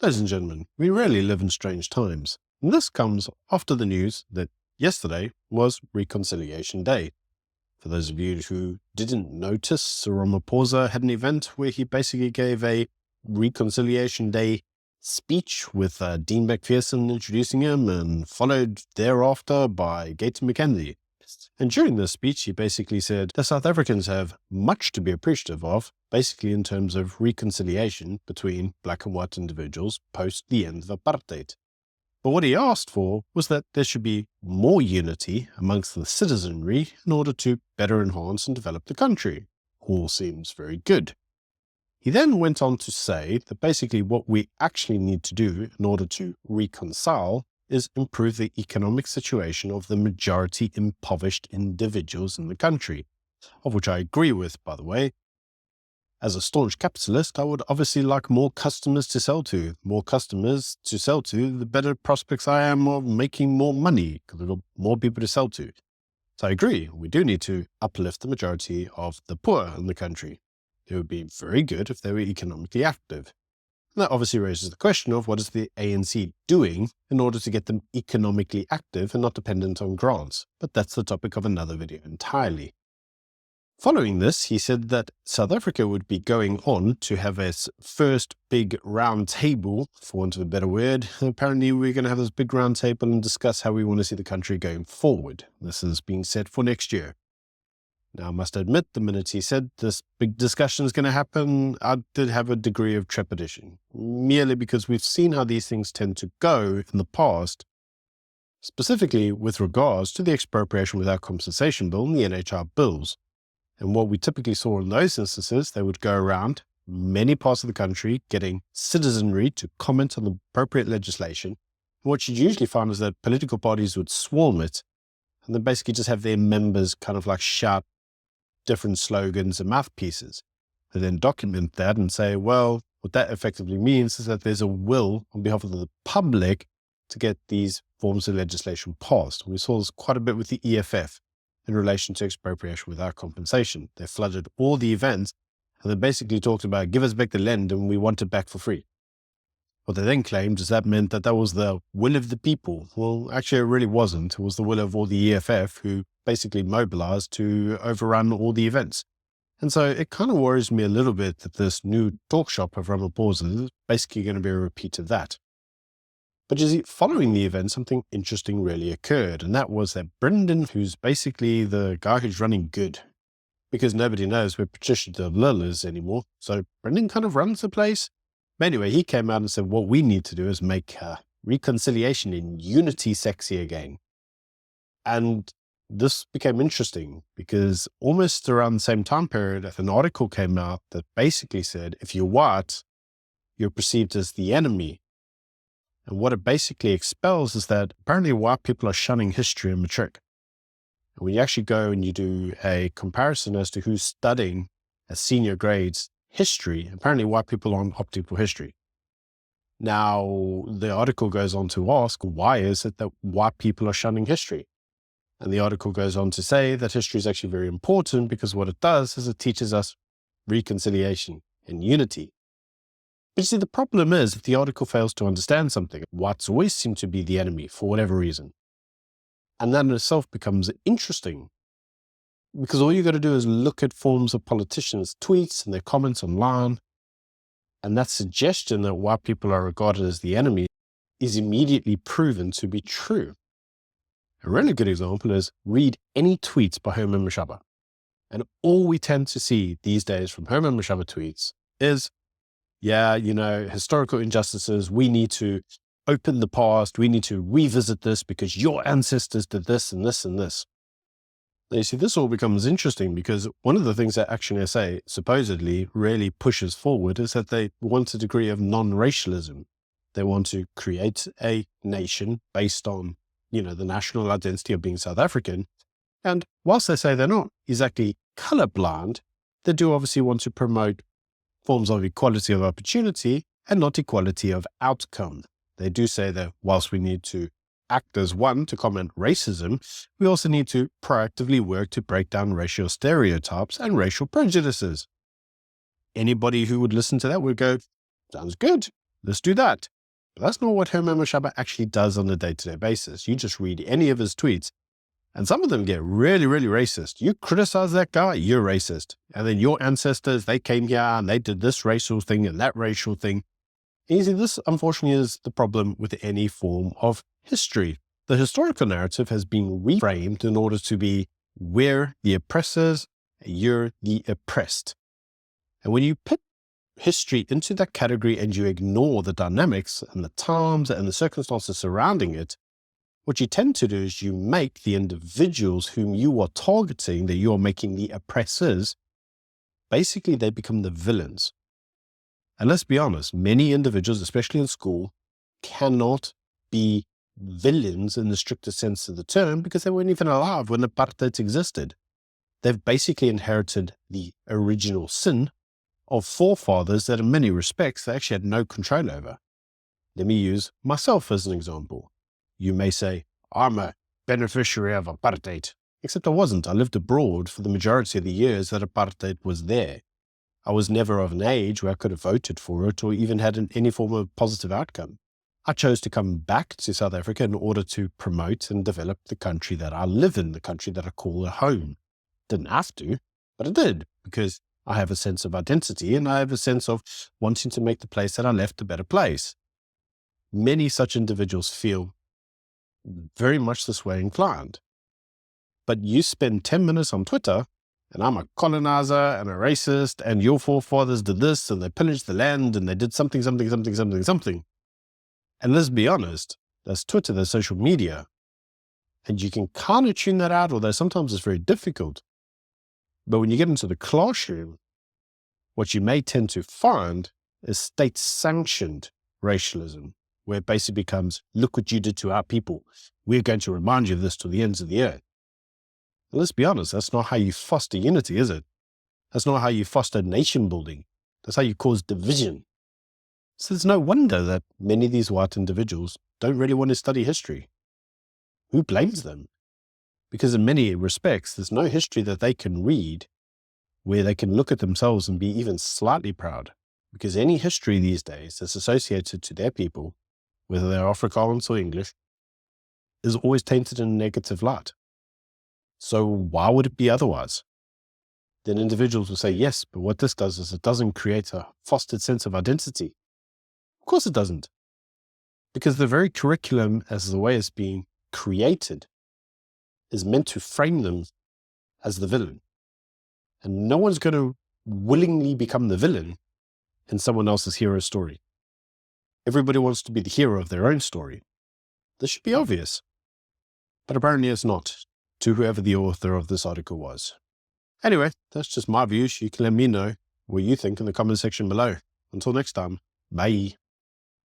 Ladies and gentlemen, we really live in strange times, and this comes after the news that yesterday was Reconciliation Day. For those of you who didn't notice, Cyril had an event where he basically gave a Reconciliation Day speech with Dean McPherson introducing him and followed thereafter by Gaten McKenzie. And during this speech, he basically said that South Africans have much to be appreciative of, basically in terms of reconciliation between black and white individuals post the end of Apartheid. But what he asked for was that there should be more unity amongst the citizenry in order to better enhance and develop the country. All seems very good. He then went on to say that basically what we actually need to do in order to reconcile is improve the economic situation of the majority impoverished individuals in the country, of which I agree with, by the way. As a staunch capitalist, I would obviously like more customers to sell to. More customers to sell to, the better prospects I am of making more money, because I've got more people to sell to. So I agree, we do need to uplift the majority of the poor in the country. It would be very good if they were economically active. And that obviously raises the question of what is the ANC doing in order to get them economically active and not dependent on grants. But that's the topic of another video entirely. Following this, he said that South Africa would be going on to have its first big round table, for want of a better word. Apparently, we're going to have this big round table and discuss how we want to see the country going forward. This is being set for next year. Now, I must admit, the minute he said this big discussion is going to happen, I did have a degree of trepidation, merely because we've seen how these things tend to go in the past, specifically with regards to the expropriation without compensation bill and the NHR bills. And what we typically saw in those instances, they would go around many parts of the country getting citizenry to comment on the appropriate legislation. And what you'd usually find is that political parties would swarm it and then basically just have their members kind of like shout different slogans and mouthpieces. They then document that and say, well, what that effectively means is that there's a will on behalf of the public to get these forms of legislation passed. We saw this quite a bit with the EFF in relation to expropriation without compensation. They flooded all the events and they basically talked about give us back the land and we want it back for free. What they then claimed is that meant that was the will of the people. Well, actually, it really wasn't. It was the will of all the EFF who basically mobilized to overrun all the events. And so it kind of worries me a little bit that this new talk shop of Ramaphosa is basically going to be a repeat of that. But you see, following the event, something interesting really occurred. And that was that Brendan, who's basically the guy who's running good, because nobody knows where Patricia de Lille is anymore. So Brendan kind of runs the place. But anyway, he came out and said, what we need to do is make reconciliation and unity sexy again. And this became interesting because almost around the same time period, an article came out that basically said, if you're white, you're perceived as the enemy. And what it basically expels is that apparently white people are shunning history and matric. And when you actually go and you do a comparison as to who's studying at senior grades history, apparently white people aren't opting for history. Now, the article goes on to ask, why is it that white people are shunning history? And the article goes on to say that history is actually very important because what it does is it teaches us reconciliation and unity. But you see, the problem is that the article fails to understand something. Whites always seem to be the enemy for whatever reason. And that in itself becomes interesting because all you got to do is look at forms of politicians' tweets and their comments online. And that suggestion that white people are regarded as the enemy is immediately proven to be true. A really good example is read any tweets by Herman Mashaba. And all we tend to see these days from Herman Mashaba tweets is, yeah, historical injustices, we need to open the past, we need to revisit this because your ancestors did this and this and this. Now, you see, this all becomes interesting because one of the things that Action SA supposedly really pushes forward is that they want a degree of non-racialism. They want to create a nation based on the national identity of being South African. And whilst they say they're not exactly colorblind, they do obviously want to promote forms of equality of opportunity and not equality of outcome. They do say that whilst we need to act as one to combat racism, we also need to proactively work to break down racial stereotypes and racial prejudices. Anybody who would listen to that would go, sounds good. let's do that. But that's not what Herman Mashaba actually does on a day-to-day basis. You just read any of his tweets, and some of them get really, really racist. You criticize that guy, you're racist. And then your ancestors, they came here and they did this racial thing and that racial thing. And you see, this unfortunately is the problem with any form of history. The historical narrative has been reframed in order to be we're the oppressors, you're the oppressed. And when you put history into that category and you ignore the dynamics and the times and the circumstances surrounding it, what you tend to do is you make the individuals whom you are targeting, that you are making the oppressors, basically they become the villains. And let's be honest, many individuals, especially in school, cannot be villains in the strictest sense of the term because they weren't even alive when apartheid existed. They've basically inherited the original sin of forefathers that in many respects they actually had no control over. Let me use myself as an example. You may say, I'm a beneficiary of apartheid, except I wasn't. I lived abroad for the majority of the years that apartheid was there. I was never of an age where I could have voted for it or even had any form of positive outcome. I chose to come back to South Africa in order to promote and develop the country that I live in, the country that I call a home. Didn't have to, but I did, because I have a sense of identity and I have a sense of wanting to make the place that I left a better place. Many such individuals feel very much this way inclined. But you spend 10 minutes on Twitter and I'm a colonizer and a racist and your forefathers did this and they pillaged the land and they did something. And let's be honest, that's Twitter, that's social media. And you can kind of tune that out, although sometimes it's very difficult. But when you get into the classroom, what you may tend to find is state-sanctioned racialism, where it basically becomes, look what you did to our people. We're going to remind you of this to the ends of the earth. And let's be honest, that's not how you foster unity, is it? That's not how you foster nation building. That's how you cause division. So there's no wonder that many of these white individuals don't really want to study history. Who blames them? Because in many respects, there's no history that they can read where they can look at themselves and be even slightly proud. Because any history these days that's associated to their people, whether they're Afrikaans or English, is always tainted in a negative light. So why would it be otherwise? Then individuals will say, yes, but what this does is it doesn't create a fostered sense of identity. Of course it doesn't. Because the very curriculum as the way it's being created is meant to frame them as the villain. And no one's going to willingly become the villain in someone else's hero story. Everybody wants to be the hero of their own story. This should be obvious. But apparently it's not, to whoever the author of this article was. Anyway, that's just my views. You can let me know what you think in the comment section below. Until next time, bye.